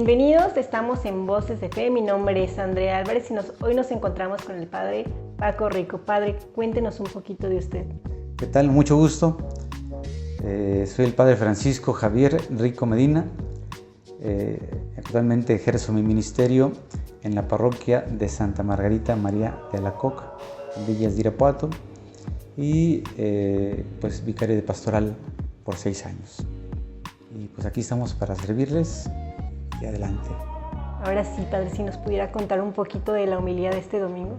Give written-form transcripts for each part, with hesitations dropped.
Bienvenidos, estamos en Voces de Fe. Mi nombre es Andrea Álvarez y hoy nos encontramos con el Padre Paco Rico. Padre, cuéntenos un poquito de usted. ¿Qué tal? Mucho gusto. Soy el Padre Francisco Javier Rico Medina. Actualmente ejerzo mi ministerio en la parroquia de Santa Margarita María de Alacoc, en Villas de Irapuato, y pues vicario de pastoral por 6 años. Y pues aquí estamos para servirles y adelante. Ahora sí, Padre, si nos pudiera contar un poquito de la homilía de este domingo.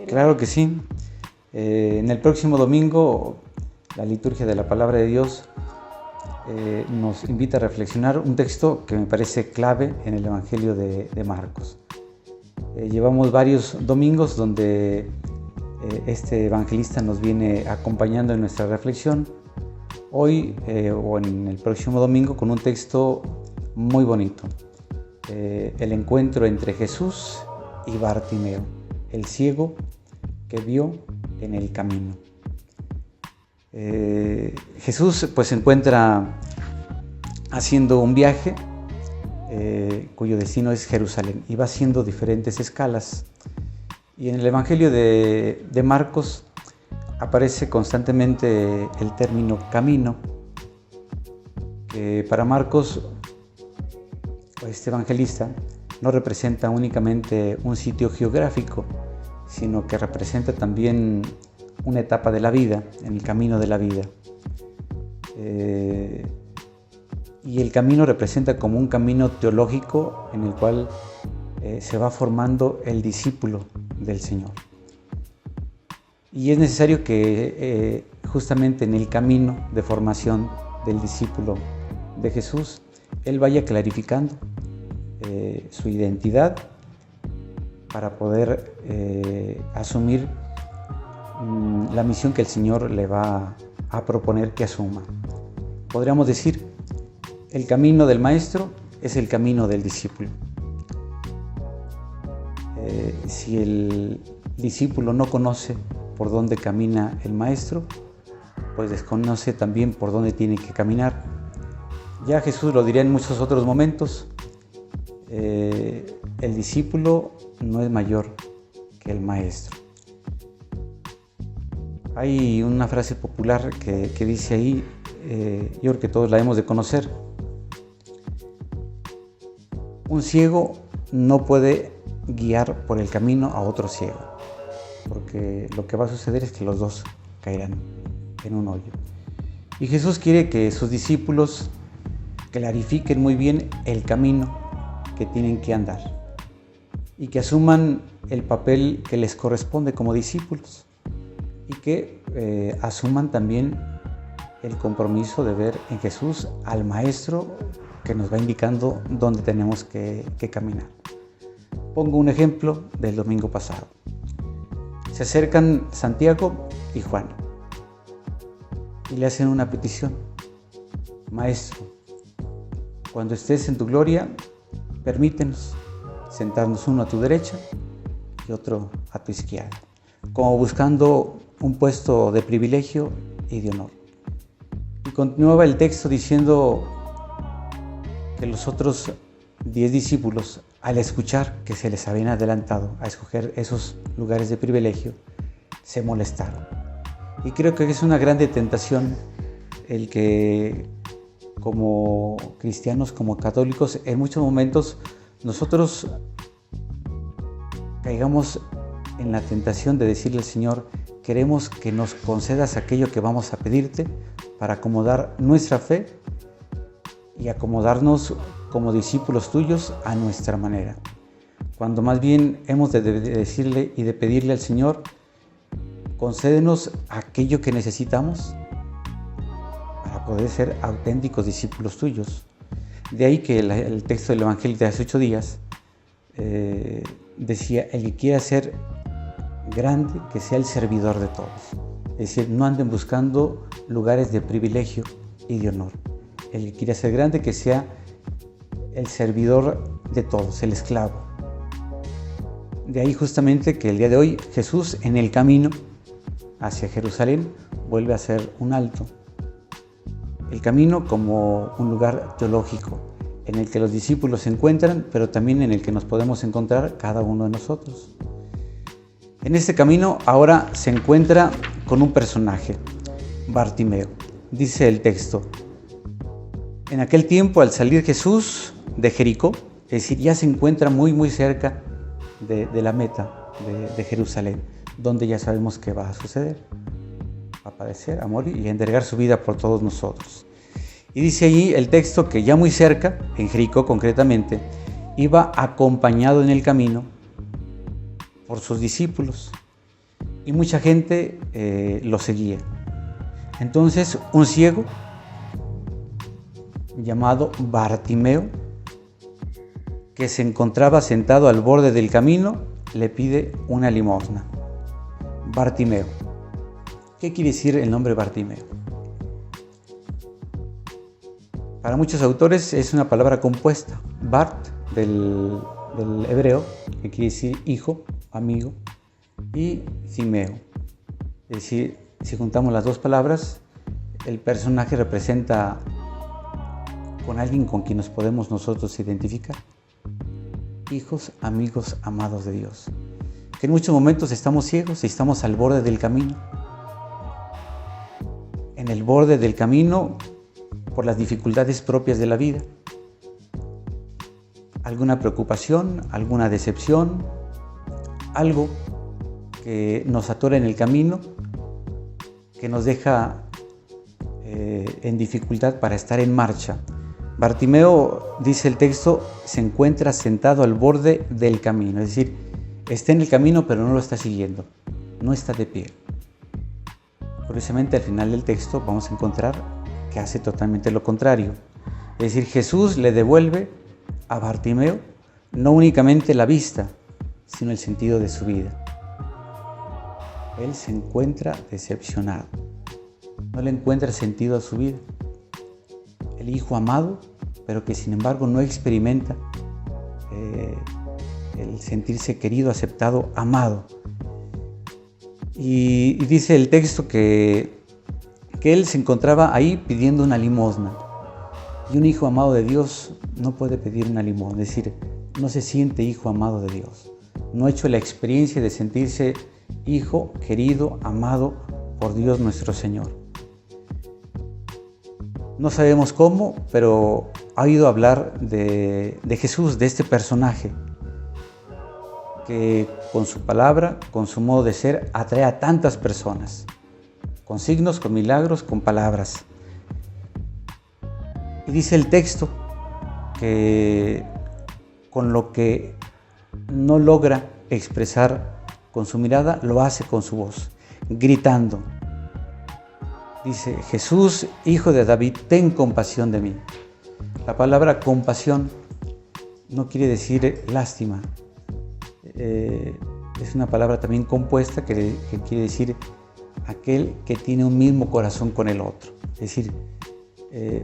Claro que sí. En el próximo domingo, la liturgia de la Palabra de Dios nos invita a reflexionar un texto que me parece clave en el Evangelio de Marcos. Llevamos varios domingos donde este evangelista nos viene acompañando en nuestra reflexión. Hoy o en el próximo domingo con un texto muy bonito. El encuentro entre Jesús y Bartimeo, el ciego que vio en el camino. Jesús pues se encuentra haciendo un viaje cuyo destino es Jerusalén y va haciendo diferentes escalas. Y en el Evangelio de Marcos aparece constantemente el término camino, que para Marcos, este evangelista, no representa únicamente un sitio geográfico, sino que representa también una etapa de la vida, en el camino de la vida. Y el camino representa como un camino teológico en el cual se va formando el discípulo del Señor. Y es necesario que justamente en el camino de formación del discípulo de Jesús, él vaya clarificando su identidad para poder asumir la misión que el Señor le va a proponer que asuma. Podríamos decir, el camino del maestro es el camino del discípulo. Si el discípulo no conoce por dónde camina el maestro, pues desconoce también por dónde tiene que caminar. Ya Jesús lo dirá en muchos otros momentos, el discípulo no es mayor que el maestro. Hay una frase popular que dice ahí, yo creo que todos la hemos de conocer: un ciego no puede guiar por el camino a otro ciego, porque lo que va a suceder es que los dos caerán en un hoyo. Y Jesús quiere que sus discípulos clarifiquen muy bien el camino que tienen que andar y que asuman el papel que les corresponde como discípulos y que asuman también el compromiso de ver en Jesús al Maestro que nos va indicando dónde tenemos que caminar. Pongo un ejemplo del domingo pasado. Se acercan Santiago y Juan y le hacen una petición: Maestro, cuando estés en tu gloria, permítenos sentarnos uno a tu derecha y otro a tu izquierda, como buscando un puesto de privilegio y de honor. Y continuaba el texto diciendo que los otros 10 discípulos, al escuchar que se les habían adelantado a escoger esos lugares de privilegio, se molestaron. Y creo que es una grande tentación el que como cristianos, como católicos, en muchos momentos nosotros caigamos en la tentación de decirle al Señor: queremos que nos concedas aquello que vamos a pedirte para acomodar nuestra fe y acomodarnos como discípulos tuyos a nuestra manera, cuando más bien hemos de decirle y de pedirle al Señor: concédenos aquello que necesitamos para poder ser auténticos discípulos tuyos. De ahí que el texto del Evangelio de hace 8 días decía: el que quiera ser grande, que sea el servidor de todos. Es decir, no anden buscando lugares de privilegio y de honor. El que quiera ser grande, que sea el servidor de todos, el esclavo. De ahí justamente que el día de hoy Jesús, en el camino hacia Jerusalén, vuelve a hacer un alto. El camino como un lugar teológico, en el que los discípulos se encuentran, pero también en el que nos podemos encontrar cada uno de nosotros. En este camino ahora se encuentra con un personaje, Bartimeo. Dice el texto: en aquel tiempo, al salir Jesús de Jericó, es decir, ya se encuentra muy cerca de la meta de Jerusalén, donde ya sabemos que va a suceder. Va a padecer, a morir y a entregar su vida por todos nosotros. Y dice allí el texto que ya muy cerca, en Jericó concretamente, iba acompañado en el camino por sus discípulos y mucha gente lo seguía. Entonces un ciego llamado Bartimeo, que se encontraba sentado al borde del camino, le pide una limosna. Bartimeo. ¿Qué quiere decir el nombre Bartimeo? Para muchos autores es una palabra compuesta. Bart, del hebreo, que quiere decir hijo, amigo, y Timeo. Es decir, si juntamos las dos palabras, el personaje representa con alguien con quien nos podemos nosotros identificar. Hijos, amigos, amados de Dios. Que en muchos momentos estamos ciegos y estamos al borde del camino. En el borde del camino por las dificultades propias de la vida. Alguna preocupación, alguna decepción, algo que nos atora en el camino, que nos deja en dificultad para estar en marcha. Bartimeo, dice el texto, se encuentra sentado al borde del camino, es decir, está en el camino pero no lo está siguiendo, no está de pie. Curiosamente, al final del texto vamos a encontrar que hace totalmente lo contrario. Es decir, Jesús le devuelve a Bartimeo no únicamente la vista, sino el sentido de su vida. Él se encuentra decepcionado, no le encuentra sentido a su vida. El hijo amado, pero que sin embargo no experimenta el sentirse querido, aceptado, amado. Y dice el texto que él se encontraba ahí pidiendo una limosna. Y un hijo amado de Dios no puede pedir una limosna, es decir, no se siente hijo amado de Dios. No ha hecho la experiencia de sentirse hijo, querido, amado por Dios nuestro Señor. No sabemos cómo, pero ha oído hablar de Jesús, de este personaje, que con su palabra, con su modo de ser, atrae a tantas personas, con signos, con milagros, con palabras. Y dice el texto que con lo que no logra expresar con su mirada, lo hace con su voz, gritando. Dice: Jesús, hijo de David, ten compasión de mí. La palabra compasión no quiere decir lástima. Es una palabra también compuesta que quiere decir aquel que tiene un mismo corazón con el otro. Es decir,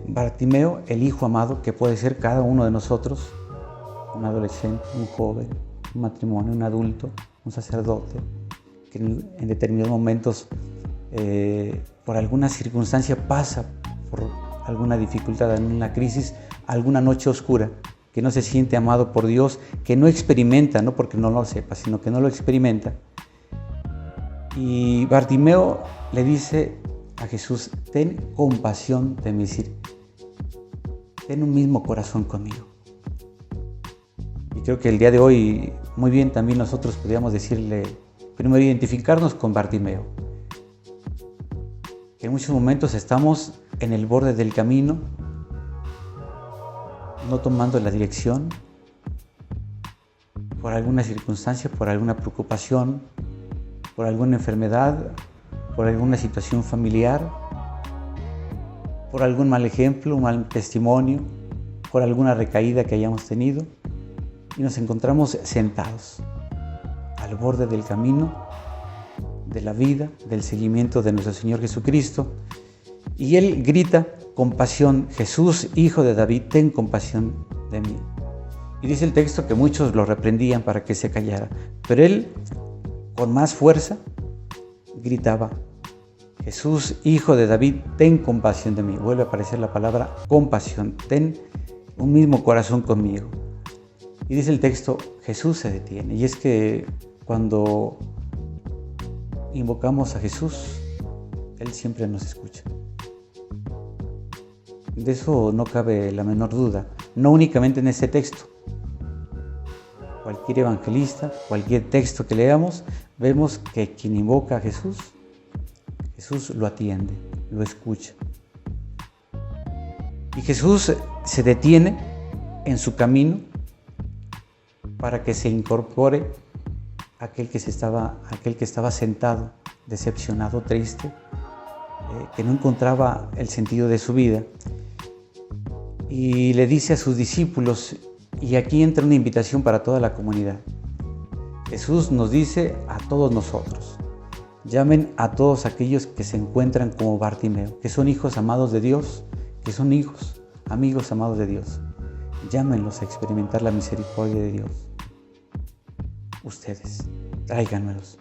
Bartimeo, el hijo amado, que puede ser cada uno de nosotros, un adolescente, un joven, un matrimonio, un adulto, un sacerdote, que en determinados momentos por alguna circunstancia pasa por alguna dificultad, en una crisis, alguna noche oscura, que no se siente amado por Dios, que no experimenta, no porque no lo sepa, sino que no lo experimenta. Y Bartimeo le dice a Jesús: ten compasión de mí, es decir, ten un mismo corazón conmigo. Y creo que el día de hoy, muy bien, también nosotros podríamos decirle, primero identificarnos con Bartimeo, que en muchos momentos estamos en el borde del camino, no tomando la dirección, por alguna circunstancia, por alguna preocupación, por alguna enfermedad, por alguna situación familiar, por algún mal ejemplo, un mal testimonio, por alguna recaída que hayamos tenido, y nos encontramos sentados al borde del camino, de la vida, del seguimiento de nuestro Señor Jesucristo, y Él grita con pasión: Jesús, hijo de David, ten compasión de mí. Y dice el texto que muchos lo reprendían para que se callara, pero Él, con más fuerza, gritaba: Jesús, hijo de David, ten compasión de mí. Vuelve a aparecer la palabra compasión. Ten un mismo corazón conmigo. Y dice el texto, Jesús se detiene. Y es que cuando invocamos a Jesús, Él siempre nos escucha. De eso no cabe la menor duda, no únicamente en este texto. Cualquier evangelista, cualquier texto que leamos, vemos que quien invoca a Jesús, Jesús lo atiende, lo escucha. Y Jesús se detiene en su camino para que se incorpore aquel que estaba sentado, decepcionado, triste, que no encontraba el sentido de su vida. Y le dice a sus discípulos, y aquí entra una invitación para toda la comunidad. Jesús nos dice a todos nosotros, llamen a todos aquellos que se encuentran como Bartimeo, que son hijos amados de Dios, que son hijos, amigos amados de Dios. Llámenlos a experimentar la misericordia de Dios. Ustedes, tráiganmelos.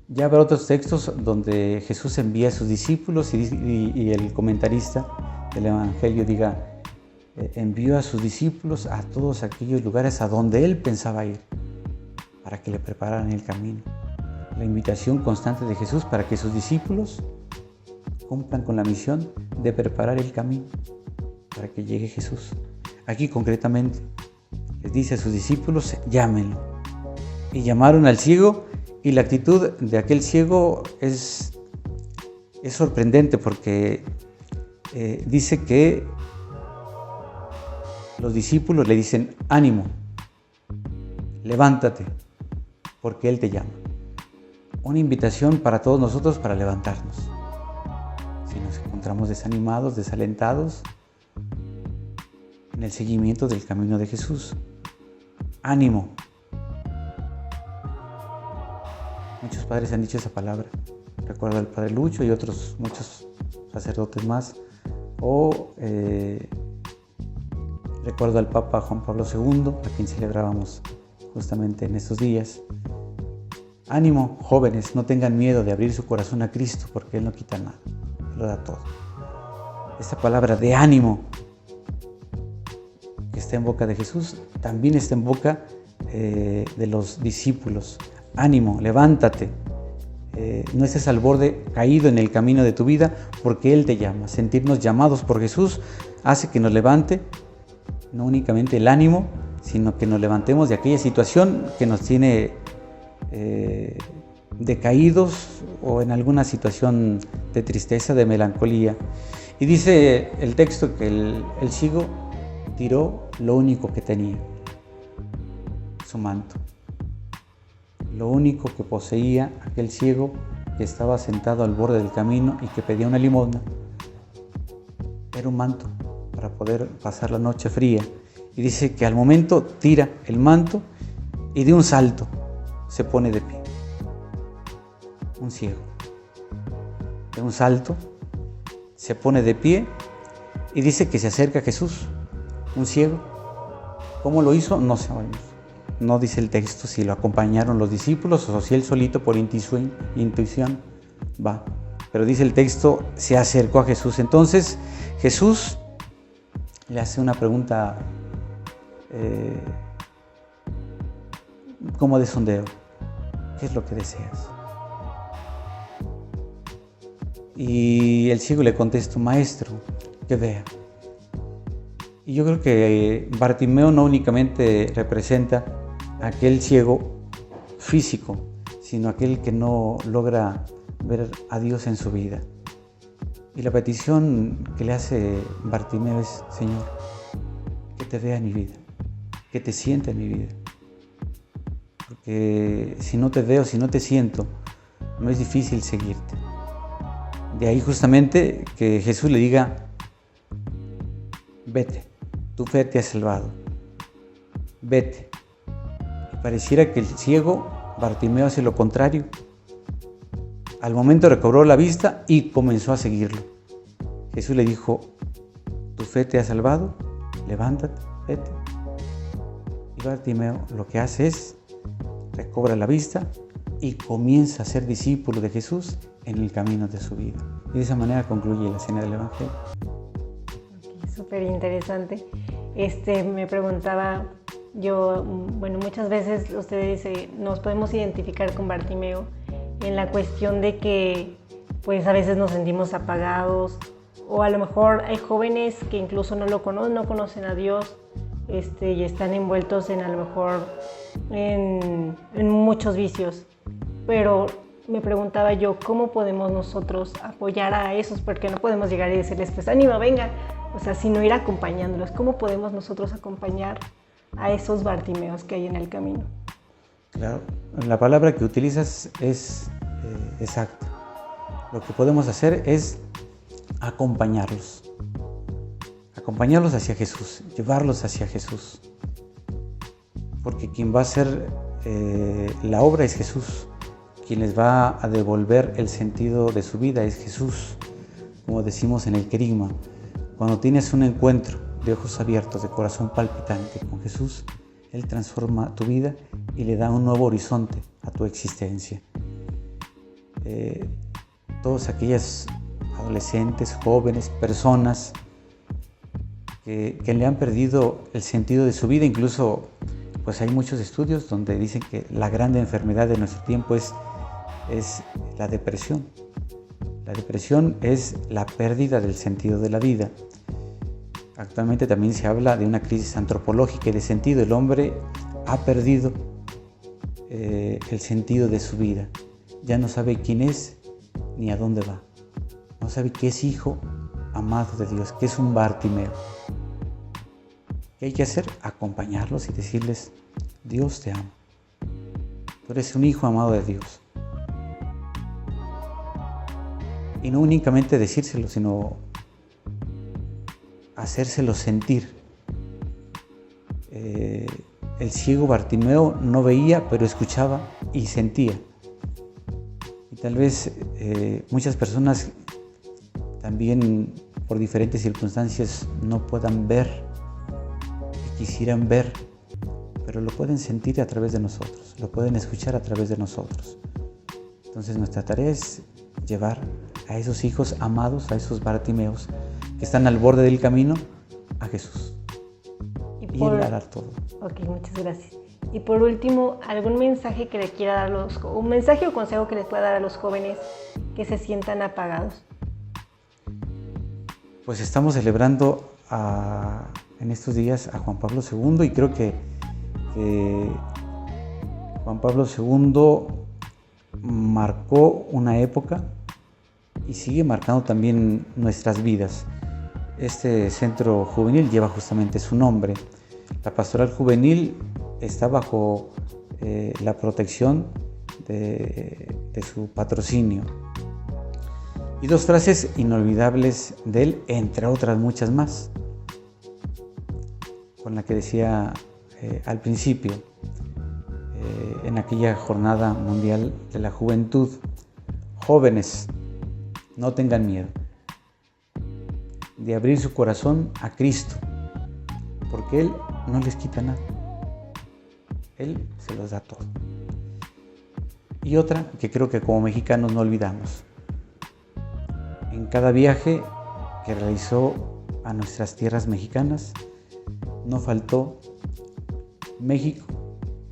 Ya habrá otros textos donde Jesús envía a sus discípulos y el comentarista del Evangelio diga, envió a sus discípulos a todos aquellos lugares a donde Él pensaba ir, para que le prepararan el camino. La invitación constante de Jesús para que sus discípulos cumplan con la misión de preparar el camino para que llegue Jesús. Aquí concretamente les dice a sus discípulos, llámenlo. Y llamaron al ciego, y la actitud de aquel ciego es sorprendente porque dice que los discípulos le dicen, ánimo, levántate, porque Él te llama. Una invitación para todos nosotros para levantarnos. Si nos encontramos desanimados, desalentados, en el seguimiento del camino de Jesús. Ánimo. Muchos padres han dicho esa palabra. Recuerdo al Padre Lucho y otros muchos sacerdotes más. Recuerdo al Papa Juan Pablo II, a quien celebrábamos justamente en estos días. Ánimo, jóvenes, no tengan miedo de abrir su corazón a Cristo, porque Él no quita nada, Él lo da todo. Esta palabra de ánimo que está en boca de Jesús, también está en boca de los discípulos. Ánimo, levántate. No estés al borde caído en el camino de tu vida, porque Él te llama. Sentirnos llamados por Jesús hace que nos levante no únicamente el ánimo, sino que nos levantemos de aquella situación que nos tiene decaídos o en alguna situación de tristeza, de melancolía. Y dice el texto que el ciego tiró lo único que tenía, su manto. Lo único que poseía aquel ciego que estaba sentado al borde del camino y que pedía una limosna era un manto para poder pasar la noche fría. Y dice que al momento tira el manto y de un salto se pone de pie. Un ciego. De un salto se pone de pie y dice que se acerca a Jesús. Un ciego. ¿Cómo lo hizo? No sabemos. No dice el texto si lo acompañaron los discípulos o si él solito por intuición va. Pero dice el texto, se acercó a Jesús. Entonces Jesús le hace una pregunta como de sondeo. ¿Qué es lo que deseas? Y el ciego le contesta, maestro, que vea. Y yo creo que Bartimeo no únicamente representa a aquel ciego físico, sino aquel que no logra ver a Dios en su vida. Y la petición que le hace Bartimeo es, Señor, que te vea en mi vida, que te sienta en mi vida. Porque si no te veo, si no te siento, no es difícil seguirte. De ahí justamente que Jesús le diga, vete, tu fe te ha salvado, vete. Y pareciera que el ciego, Bartimeo, hace lo contrario. Al momento recobró la vista y comenzó a seguirlo. Jesús le dijo, tu fe te ha salvado, levántate, vete. Y Bartimeo lo que hace es, recobra la vista y comienza a ser discípulo de Jesús en el camino de su vida. Y de esa manera concluye la cena del Evangelio. Súper interesante. Me preguntaba yo, bueno, muchas veces ustedes nos podemos identificar con Bartimeo en la cuestión de que pues a veces nos sentimos apagados, o a lo mejor hay jóvenes que incluso no conocen a Dios, y están envueltos en a lo mejor en muchos vicios. Pero me preguntaba yo, ¿cómo podemos nosotros apoyar a esos? Porque no podemos llegar y decirles, pues ánimo, venga, o sea, sino ir acompañándolos. ¿Cómo podemos nosotros acompañar a esos Bartimeos que hay en el camino? Claro, la palabra que utilizas es exacta. Lo que podemos hacer es acompañarlos hacia Jesús, llevarlos hacia Jesús, porque quien va a hacer la obra es Jesús, quien les va a devolver el sentido de su vida es Jesús, como decimos en el querigma. Cuando tienes un encuentro de ojos abiertos, de corazón palpitante con Jesús, Él transforma tu vida y le da un nuevo horizonte a tu existencia. Todos aquellos adolescentes, jóvenes, personas que le han perdido el sentido de su vida, incluso pues hay muchos estudios donde dicen que la gran enfermedad de nuestro tiempo es la depresión. La depresión es la pérdida del sentido de la vida. Actualmente también se habla de una crisis antropológica y de sentido. El hombre ha perdido el sentido de su vida. Ya no sabe quién es ni a dónde va. No sabe que es hijo amado de Dios, que es un Bartimeo. ¿Qué hay que hacer? Acompañarlos y decirles, Dios te ama. Tú eres un hijo amado de Dios. Y no únicamente decírselo, sino hacérselo sentir. El ciego Bartimeo no veía, pero escuchaba y sentía. Y tal vez muchas personas también por diferentes circunstancias no puedan ver y quisieran ver, pero lo pueden sentir a través de nosotros, lo pueden escuchar a través de nosotros. Entonces nuestra tarea es llevar a esos hijos amados, a esos Bartimeos que están al borde del camino, a Jesús. Y Él hará todo. Ok, muchas gracias. Y por último, ¿algún mensaje que le quiera dar un mensaje o consejo que les pueda dar a los jóvenes que se sientan apagados? Pues estamos celebrando en estos días a Juan Pablo II y creo que Juan Pablo II marcó una época y sigue marcando también nuestras vidas. Este centro juvenil lleva justamente su nombre. La pastoral juvenil está bajo la protección de su patrocinio. Y dos frases inolvidables de él, entre otras muchas más, con la que decía al principio, en aquella jornada mundial de la juventud: jóvenes, no tengan miedo de abrir su corazón a Cristo, porque Él no les quita nada, Él se los da todo. Y otra que creo que como mexicanos no olvidamos: en cada viaje que realizó a nuestras tierras mexicanas, no faltó México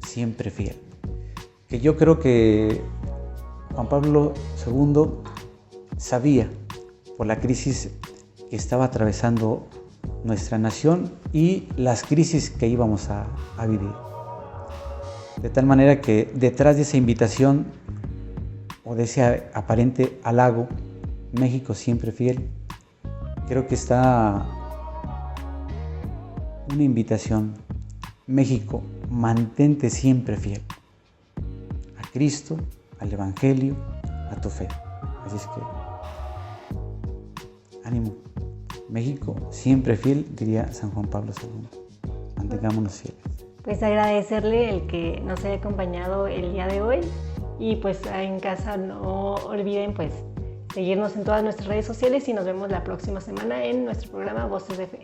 siempre fiel. Que yo creo que Juan Pablo II sabía por la crisis que estaba atravesando nuestra nación y las crisis que íbamos a vivir. De tal manera que detrás de esa invitación o de ese aparente halago, México siempre fiel, creo que está una invitación: México, mantente siempre fiel a Cristo, al Evangelio, a tu fe. Así es que ánimo, México siempre fiel, diría San Juan Pablo II. Mantengámonos fieles. Pues agradecerle el que nos haya acompañado el día de hoy, y pues en casa no olviden pues seguirnos en todas nuestras redes sociales y nos vemos la próxima semana en nuestro programa Voces de Fe.